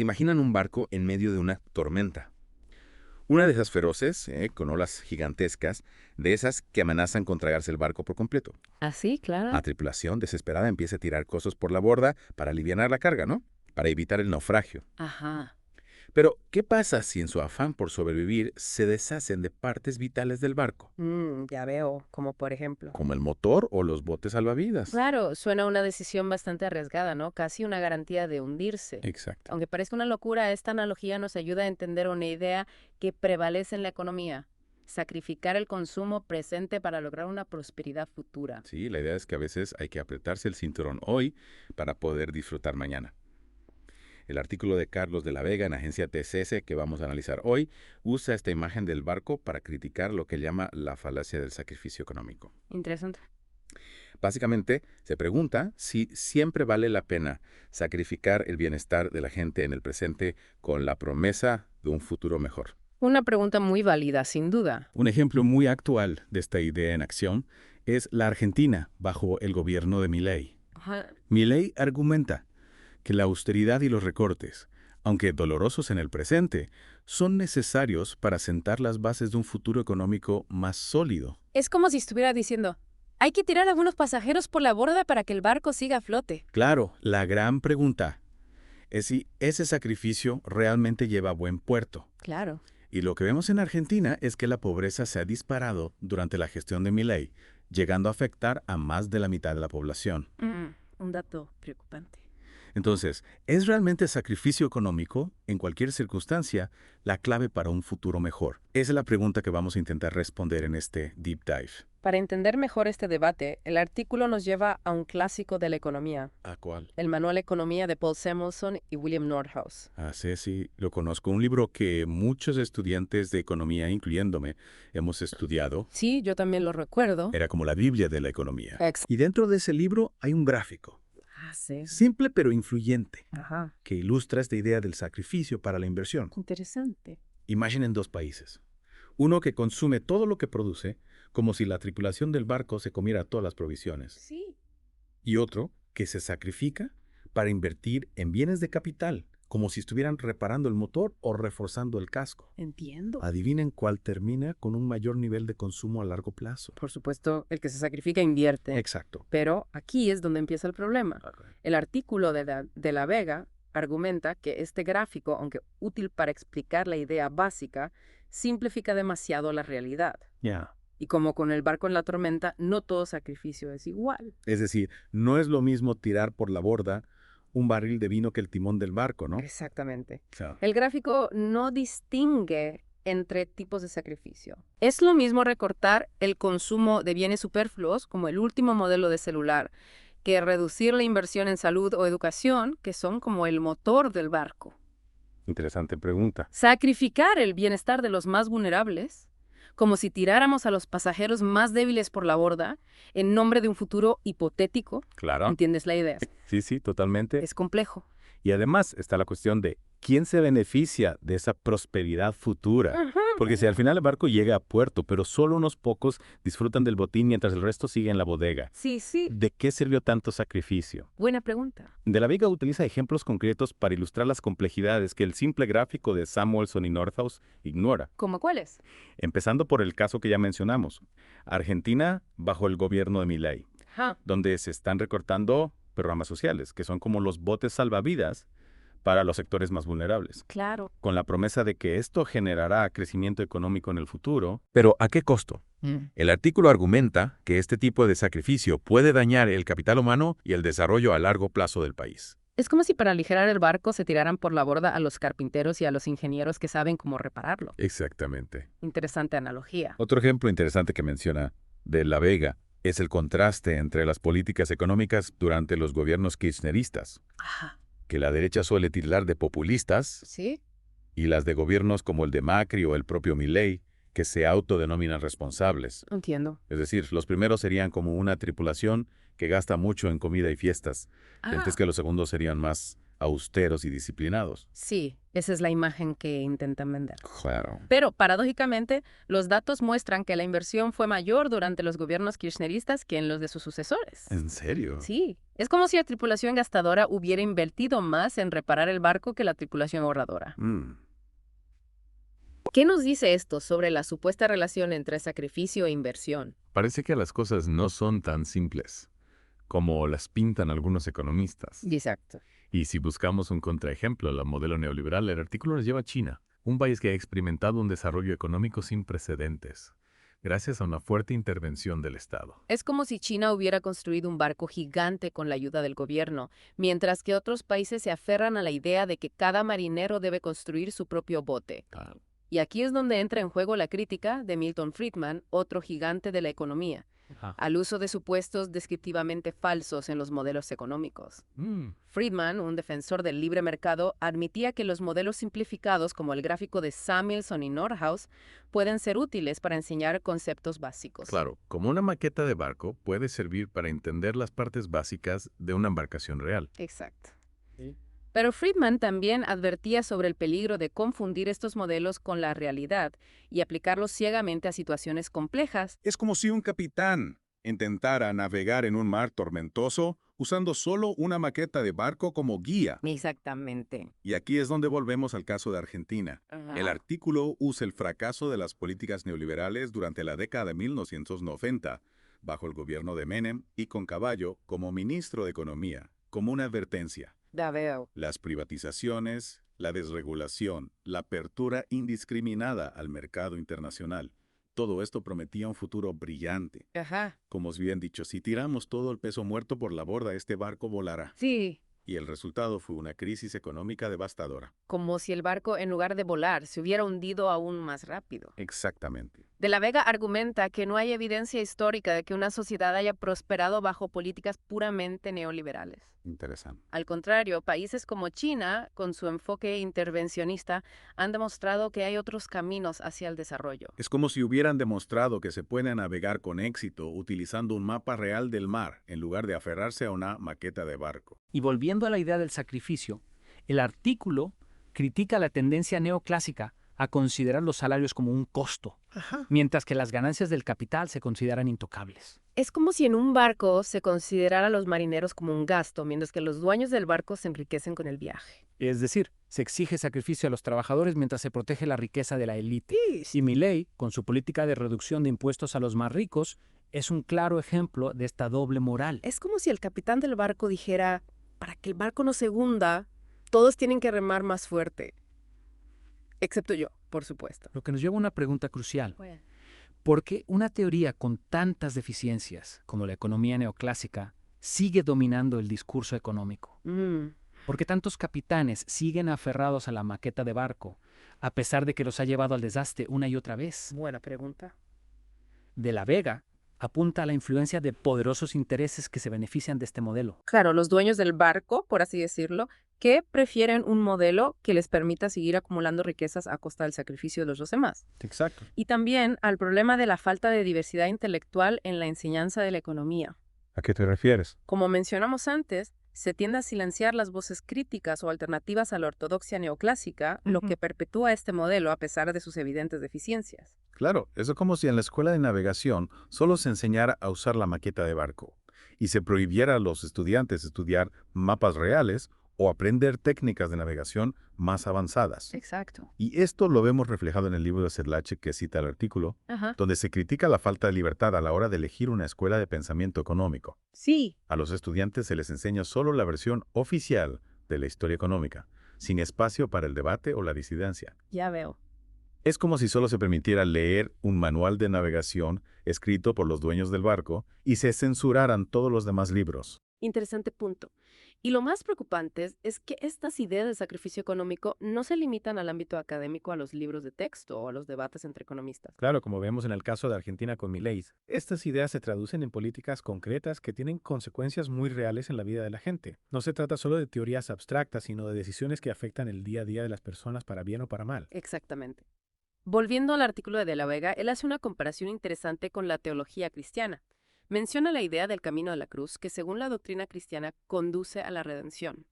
Se imaginan un barco en medio de una tormenta. Una de esas feroces, con olas gigantescas, de esas que amenazan con tragarse el barco por completo. Así, La claro. tripulación, desesperada, empieza a tirar cosas por la borda para alivianar la carga, ¿no? Para evitar el naufragio. Ajá. Pero, ¿qué pasa si en su afán por sobrevivir se deshacen de partes vitales del barco, Ya veo, como por ejemplo. como el motor o los botes salvavidas? Claro, suena una decisión bastante arriesgada, ¿no? Casi una garantía de hundirse. Exacto. Aunque parezca una locura, esta analogía nos ayuda a entender una idea que prevalece en la economía: sacrificar el consumo presente para lograr una prosperidad futura. Sí, la idea es que a veces hay que apretarse el cinturón hoy para poder disfrutar mañana. El artículo de Carlos de la Vega en Agencia TCS que vamos a analizar hoy usa esta imagen del barco para criticar lo que llama la falacia del sacrificio económico. Interesante. Básicamente, se pregunta si siempre vale la pena sacrificar el bienestar de la gente en el presente con la promesa de un futuro mejor. Una pregunta muy válida, sin duda. Un ejemplo muy actual de esta idea en acción es la Argentina bajo el gobierno de Milei. Ajá. Milei argumenta que la austeridad y los recortes, aunque dolorosos en el presente, son necesarios para sentar las bases de un futuro económico más sólido. Es como si estuviera diciendo: hay que tirar a algunos pasajeros por la borda para que el barco siga a flote. Claro, la gran pregunta es si ese sacrificio realmente lleva a buen puerto. Claro. Y lo que vemos en Argentina es que la pobreza se ha disparado durante la gestión de Milei, llegando a afectar a más de la mitad de la población. Un dato preocupante. Entonces, ¿es realmente sacrificio económico, en cualquier circunstancia, la clave para un futuro mejor? Esa es la pregunta que vamos a intentar responder en este Deep Dive. Para entender mejor este debate, el artículo nos lleva a un clásico de la economía, ¿A cuál? el Manual Economía de Paul Samuelson y William Nordhaus. Ah, sí, lo conozco. Un libro que muchos estudiantes de economía, incluyéndome, hemos estudiado. Sí, yo también lo recuerdo. Era como la Biblia de la economía. Ex- Y dentro de ese libro hay un gráfico, Ah, sí. simple pero influyente, Ajá. que ilustra esta idea del sacrificio para la inversión. Interesante. Imaginen dos países. Uno que consume todo lo que produce, como si la tripulación del barco se comiera todas las provisiones. Sí. Y otro que se sacrifica para invertir en bienes de capital, como si estuvieran reparando el motor o reforzando el casco. Entiendo. Adivinen cuál termina con un mayor nivel de consumo a largo plazo. Por supuesto, el que se sacrifica invierte. Exacto. Pero aquí es donde empieza el problema. El artículo de la Vega argumenta que este gráfico, aunque útil para explicar la idea básica, simplifica demasiado la realidad. Ya. Y como con el barco en la tormenta, no todo sacrificio es igual. Es decir, no es lo mismo tirar por la borda un barril de vino que el timón del barco, ¿no? Exactamente. Claro. El gráfico no distingue entre tipos de sacrificio. Es lo mismo recortar el consumo de bienes superfluos, como el último modelo de celular, que reducir la inversión en salud o educación, que son como el motor del barco. Interesante pregunta. Sacrificar el bienestar de los más vulnerables, como si tiráramos a los pasajeros más débiles por la borda, en nombre de un futuro hipotético. Claro. ¿Entiendes la idea? Sí, totalmente. Es complejo. Y además está la cuestión de quién se beneficia de esa prosperidad futura. Porque si al final el barco llega a puerto, pero solo unos pocos disfrutan del botín mientras el resto sigue en la bodega, Sí. ¿de qué sirvió tanto sacrificio? Buena pregunta. De la Vega utiliza ejemplos concretos para ilustrar las complejidades que el simple gráfico de Samuelson y Nordhaus ignora. ¿Cómo cuáles? Empezando por el caso que ya mencionamos, Argentina bajo el gobierno de Milei, Ajá. donde se están recortando programas sociales, que son como los botes salvavidas para los sectores más vulnerables, Claro. con la promesa de que esto generará crecimiento económico en el futuro. Pero ¿a qué costo? El artículo argumenta que este tipo de sacrificio puede dañar el capital humano y el desarrollo a largo plazo del país. Es como si para aligerar el barco se tiraran por la borda a los carpinteros y a los ingenieros que saben cómo repararlo. Exactamente. Interesante analogía. Otro ejemplo interesante que menciona de La Vega es el contraste entre las políticas económicas durante los gobiernos kirchneristas, Ajá. que la derecha suele tildar de populistas, ¿Sí? y las de gobiernos como el de Macri o el propio Milei, que se autodenominan responsables. Entiendo. Es decir, los primeros serían como una tripulación que gasta mucho en comida y fiestas, mientras que los segundos serían más austeros y disciplinados. Sí, esa es la imagen que intentan vender. Claro. Pero, paradójicamente, los datos muestran que la inversión fue mayor durante los gobiernos kirchneristas que en los de sus sucesores. ¿En serio? Sí, es como si la tripulación gastadora hubiera invertido más en reparar el barco que la tripulación ahorradora. ¿Qué nos dice esto sobre la supuesta relación entre sacrificio e inversión? Parece que las cosas no son tan simples como las pintan algunos economistas. Exacto. Y si buscamos un contraejemplo, la modelo neoliberal, el artículo nos lleva a China, un país que ha experimentado un desarrollo económico sin precedentes, gracias a una fuerte intervención del Estado. Es como si China hubiera construido un barco gigante con la ayuda del gobierno, mientras que otros países se aferran a la idea de que cada marinero debe construir su propio bote. Claro. Y aquí es donde entra en juego la crítica de Milton Friedman, otro gigante de la economía, al uso de supuestos descriptivamente falsos en los modelos económicos. Friedman, un defensor del libre mercado, admitía que los modelos simplificados como el gráfico de Samuelson y Nordhaus pueden ser útiles para enseñar conceptos básicos. Claro, como una maqueta de barco puede servir para entender las partes básicas de una embarcación real. Exacto. Sí. Pero Friedman también advertía sobre el peligro de confundir estos modelos con la realidad y aplicarlos ciegamente a situaciones complejas. Es como si un capitán intentara navegar en un mar tormentoso usando solo una maqueta de barco como guía. Exactamente. Y aquí es donde volvemos al caso de Argentina. El artículo usa el fracaso de las políticas neoliberales durante la década de 1990, bajo el gobierno de Menem y con Caballo como ministro de Economía, como una advertencia. Ya veo. Las privatizaciones, la desregulación, la apertura indiscriminada al mercado internacional. Todo esto prometía un futuro brillante. Ajá. Como os bien dicho, si tiramos todo el peso muerto por la borda, este barco volará. Sí. Y el resultado fue una crisis económica devastadora. Como si el barco, en lugar de volar, se hubiera hundido aún más rápido. Exactamente. De la Vega argumenta que no hay evidencia histórica de que una sociedad haya prosperado bajo políticas puramente neoliberales. Interesante. Al contrario, países como China, con su enfoque intervencionista, han demostrado que hay otros caminos hacia el desarrollo. Es como si hubieran demostrado que se puede navegar con éxito utilizando un mapa real del mar en lugar de aferrarse a una maqueta de barco. Y volviendo a la idea del sacrificio, el artículo critica la tendencia neoclásica a considerar los salarios como un costo, mientras que las ganancias del capital se consideran intocables. Es como si en un barco se considerara a los marineros como un gasto, mientras que los dueños del barco se enriquecen con el viaje. Es decir, se exige sacrificio a los trabajadores mientras se protege la riqueza de la élite. Y Milei, con su política de reducción de impuestos a los más ricos, es un claro ejemplo de esta doble moral. Es como si el capitán del barco dijera, para que el barco no se hunda, todos tienen que remar más fuerte. Excepto yo, por supuesto. Lo que nos lleva a una pregunta crucial. ¿Por qué una teoría con tantas deficiencias como la economía neoclásica sigue dominando el discurso económico? ¿Por qué tantos capitanes siguen aferrados a la maqueta de barco, a pesar de que los ha llevado al desastre una y otra vez? Buena pregunta. De la Vega apunta a la influencia de poderosos intereses que se benefician de este modelo. Claro, los dueños del barco, por así decirlo, que prefieren un modelo que les permita seguir acumulando riquezas a costa del sacrificio de los demás. Exacto. Y también al problema de la falta de diversidad intelectual en la enseñanza de la economía. ¿A qué te refieres? Como mencionamos antes, se tiende a silenciar las voces críticas o alternativas a la ortodoxia neoclásica, lo que perpetúa este modelo a pesar de sus evidentes deficiencias. Claro, eso es como si en la escuela de navegación solo se enseñara a usar la maqueta de barco y se prohibiera a los estudiantes estudiar mapas reales o aprender técnicas de navegación más avanzadas. Exacto. Y esto lo vemos reflejado en el libro de Sedlacek que cita el artículo, Ajá. donde se critica la falta de libertad a la hora de elegir una escuela de pensamiento económico. Sí. A los estudiantes se les enseña solo la versión oficial de la historia económica, sin espacio para el debate o la disidencia. Ya veo. Es como si solo se permitiera leer un manual de navegación escrito por los dueños del barco y se censuraran todos los demás libros. Interesante punto. Y lo más preocupante es que estas ideas de sacrificio económico no se limitan al ámbito académico, a los libros de texto o a los debates entre economistas. Claro, como vemos en el caso de Argentina con Milei, estas ideas se traducen en políticas concretas que tienen consecuencias muy reales en la vida de la gente. No se trata solo de teorías abstractas, sino de decisiones que afectan el día a día de las personas para bien o para mal. Exactamente. Volviendo al artículo de la Vega, él hace una comparación interesante con la teología cristiana. Menciona la idea del camino de la cruz que, según la doctrina cristiana, conduce a la redención.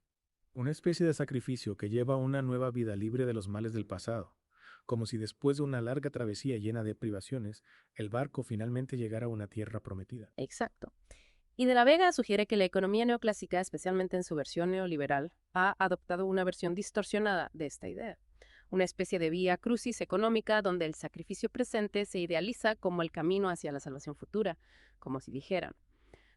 Una especie de sacrificio que lleva a una nueva vida libre de los males del pasado, como si después de una larga travesía llena de privaciones, el barco finalmente llegara a una tierra prometida. Exacto. Y de la Vega sugiere que la economía neoclásica, especialmente en su versión neoliberal, ha adoptado una versión distorsionada de esta idea. Una especie de vía crucis económica donde el sacrificio presente se idealiza como el camino hacia la salvación futura, como si dijeran: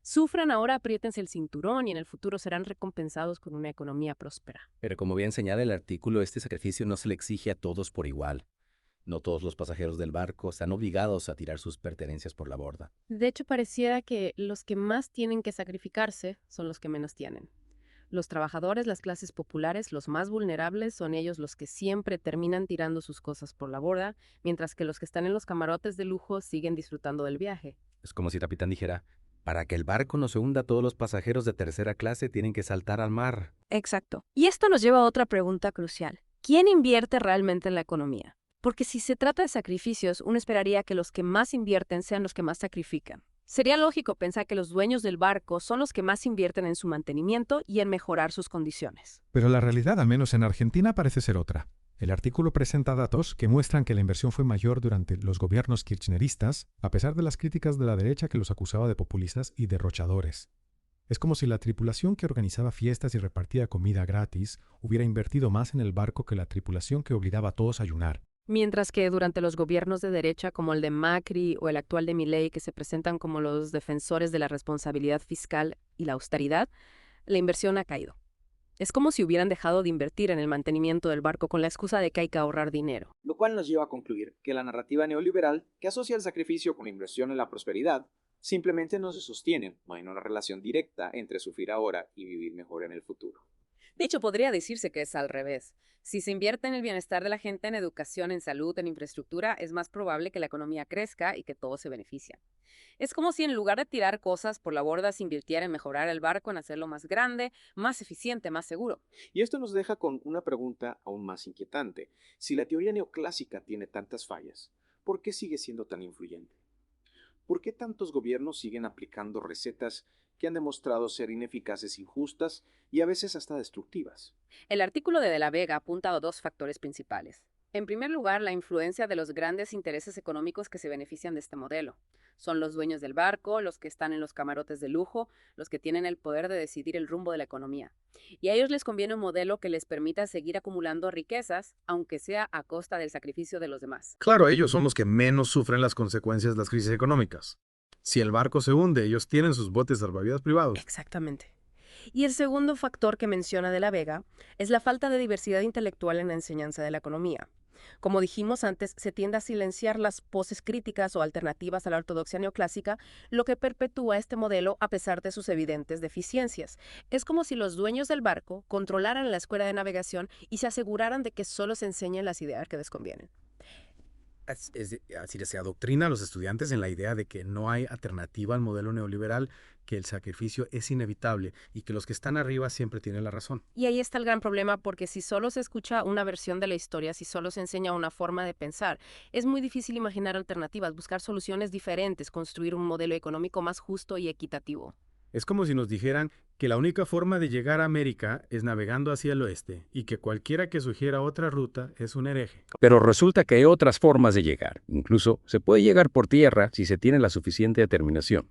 sufran ahora, apriétense el cinturón y en el futuro serán recompensados con una economía próspera. Pero como bien señala el artículo, este sacrificio no se le exige a todos por igual. No todos los pasajeros del barco están obligados a tirar sus pertenencias por la borda. De hecho, pareciera que los que más tienen que sacrificarse son los que menos tienen. Los trabajadores, las clases populares, los más vulnerables, son ellos los que siempre terminan tirando sus cosas por la borda, mientras que los que están en los camarotes de lujo siguen disfrutando del viaje. Es como si el capitán dijera: para que el barco no se hunda, todos los pasajeros de tercera clase tienen que saltar al mar. Exacto. Y esto nos lleva a otra pregunta crucial. ¿Quién invierte realmente en la economía? Porque si se trata de sacrificios, uno esperaría que los que más invierten sean los que más sacrifican. Sería lógico pensar que los dueños del barco son los que más invierten en su mantenimiento y en mejorar sus condiciones. Pero la realidad, al menos en Argentina, parece ser otra. El artículo presenta datos que muestran que la inversión fue mayor durante los gobiernos kirchneristas, a pesar de las críticas de la derecha que los acusaba de populistas y derrochadores. Es como si la tripulación que organizaba fiestas y repartía comida gratis hubiera invertido más en el barco que la tripulación que obligaba a todos a ayunar. Mientras que durante los gobiernos de derecha como el de Macri o el actual de Milei, que se presentan como los defensores de la responsabilidad fiscal y la austeridad, la inversión ha caído. Es como si hubieran dejado de invertir en el mantenimiento del barco con la excusa de que hay que ahorrar dinero. Lo cual nos lleva a concluir que la narrativa neoliberal, que asocia el sacrificio con la inversión en la prosperidad, simplemente no se sostienen, no hay una relación directa entre sufrir ahora y vivir mejor en el futuro. De hecho, podría decirse que es al revés. Si se invierte en el bienestar de la gente, en educación, en salud, en infraestructura, es más probable que la economía crezca y que todos se beneficien. Es como si en lugar de tirar cosas por la borda se invirtiera en mejorar el barco, en hacerlo más grande, más eficiente, más seguro. Y esto nos deja con una pregunta aún más inquietante. Si la teoría neoclásica tiene tantas fallas, ¿por qué sigue siendo tan influyente? ¿Por qué tantos gobiernos siguen aplicando recetas que han demostrado ser ineficaces, injustas y a veces hasta destructivas? El artículo de la Vega apunta a dos factores principales. En primer lugar, la influencia de los grandes intereses económicos que se benefician de este modelo. Son los dueños del barco, los que están en los camarotes de lujo, los que tienen el poder de decidir el rumbo de la economía. Y a ellos les conviene un modelo que les permita seguir acumulando riquezas, aunque sea a costa del sacrificio de los demás. Claro, ellos son los que menos sufren las consecuencias de las crisis económicas. Si el barco se hunde, ellos tienen sus botes salvavidas privados. Exactamente. Y el segundo factor que menciona de la Vega es la falta de diversidad intelectual en la enseñanza de la economía. Como dijimos antes, se tiende a silenciar las voces críticas o alternativas a la ortodoxia neoclásica, lo que perpetúa este modelo a pesar de sus evidentes deficiencias. Es como si los dueños del barco controlaran la escuela de navegación y se aseguraran de que solo se enseñen las ideas que les convienen. Es decir, se adoctrina a los estudiantes en la idea de que no hay alternativa al modelo neoliberal, que el sacrificio es inevitable y que los que están arriba siempre tienen la razón. Y ahí está el gran problema, porque si solo se escucha una versión de la historia, si solo se enseña una forma de pensar, es muy difícil imaginar alternativas, buscar soluciones diferentes, construir un modelo económico más justo y equitativo. Es como si nos dijeran que la única forma de llegar a América es navegando hacia el oeste y que cualquiera que sugiera otra ruta es un hereje. Pero resulta que hay otras formas de llegar. Incluso se puede llegar por tierra si se tiene la suficiente determinación.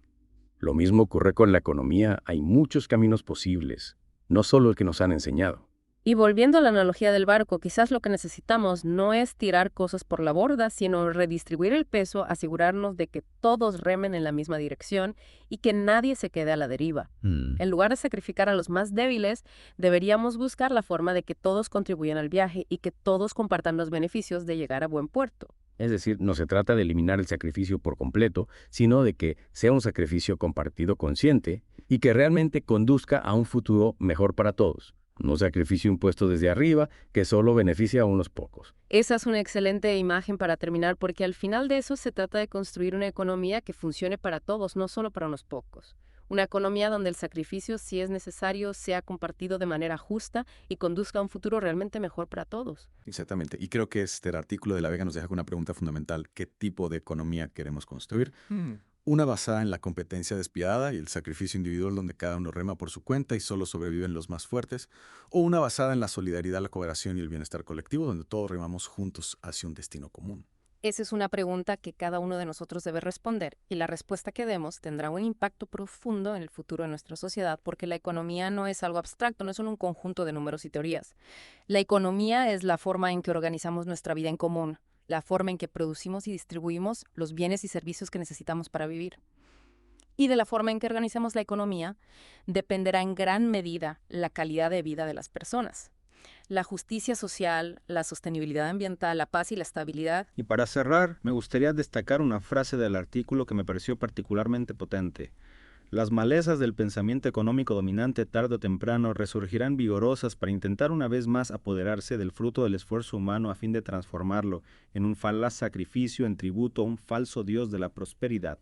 Lo mismo ocurre con la economía. Hay muchos caminos posibles, no solo el que nos han enseñado. Y volviendo a la analogía del barco, quizás lo que necesitamos no es tirar cosas por la borda, sino redistribuir el peso, asegurarnos de que todos remen en la misma dirección y que nadie se quede a la deriva. En lugar de sacrificar a los más débiles, deberíamos buscar la forma de que todos contribuyan al viaje y que todos compartan los beneficios de llegar a buen puerto. Es decir, no se trata de eliminar el sacrificio por completo, sino de que sea un sacrificio compartido consciente y que realmente conduzca a un futuro mejor para todos. No sacrificio impuesto desde arriba que solo beneficia a unos pocos. Esa es una excelente imagen para terminar, porque al final de eso se trata de construir una economía que funcione para todos, no solo para unos pocos. Una economía donde el sacrificio, si es necesario, sea compartido de manera justa y conduzca a un futuro realmente mejor para todos. Exactamente. Y creo que el artículo de la Vega nos deja con una pregunta fundamental. ¿Qué tipo de economía queremos construir? Una basada en la competencia despiadada y el sacrificio individual donde cada uno rema por su cuenta y solo sobreviven los más fuertes, o una basada en la solidaridad, la cooperación y el bienestar colectivo donde todos remamos juntos hacia un destino común. Esa es una pregunta que cada uno de nosotros debe responder, y la respuesta que demos tendrá un impacto profundo en el futuro de nuestra sociedad, porque la economía no es algo abstracto, no es solo un conjunto de números y teorías. La economía es la forma en que organizamos nuestra vida en común, la forma en que producimos y distribuimos los bienes y servicios que necesitamos para vivir. Y de la forma en que organizamos la economía dependerá en gran medida la calidad de vida de las personas. La justicia social, la sostenibilidad ambiental, la paz y la estabilidad. Y para cerrar, me gustaría destacar una frase del artículo que me pareció particularmente potente. Las malezas del pensamiento económico dominante tarde o temprano resurgirán vigorosas para intentar una vez más apoderarse del fruto del esfuerzo humano a fin de transformarlo en un falaz sacrificio en tributo a un falso dios de la prosperidad.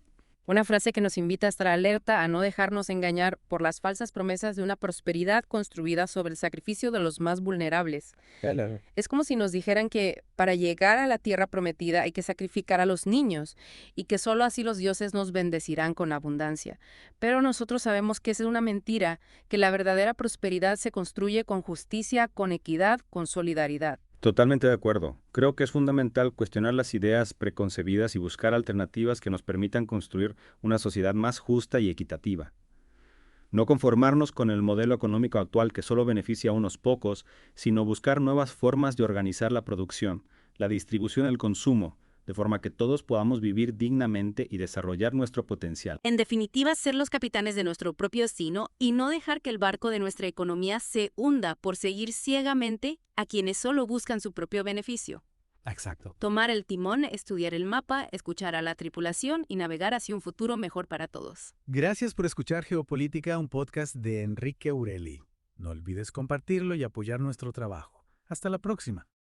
Una frase que nos invita a estar alerta, a no dejarnos engañar por las falsas promesas de una prosperidad construida sobre el sacrificio de los más vulnerables. Claro. Es como si nos dijeran que para llegar a la tierra prometida hay que sacrificar a los niños y que solo así los dioses nos bendecirán con abundancia. Pero nosotros sabemos que esa es una mentira, que la verdadera prosperidad se construye con justicia, con equidad, con solidaridad. Totalmente de acuerdo. Creo que es fundamental cuestionar las ideas preconcebidas y buscar alternativas que nos permitan construir una sociedad más justa y equitativa. No conformarnos con el modelo económico actual que solo beneficia a unos pocos, sino buscar nuevas formas de organizar la producción, la distribución y el consumo, de forma que todos podamos vivir dignamente y desarrollar nuestro potencial. En definitiva, ser los capitanes de nuestro propio destino y no dejar que el barco de nuestra economía se hunda por seguir ciegamente a quienes solo buscan su propio beneficio. Exacto. Tomar el timón, estudiar el mapa, escuchar a la tripulación y navegar hacia un futuro mejor para todos. Gracias por escuchar Geopolítica, un podcast de Enrique Ureli. No olvides compartirlo y apoyar nuestro trabajo. Hasta la próxima.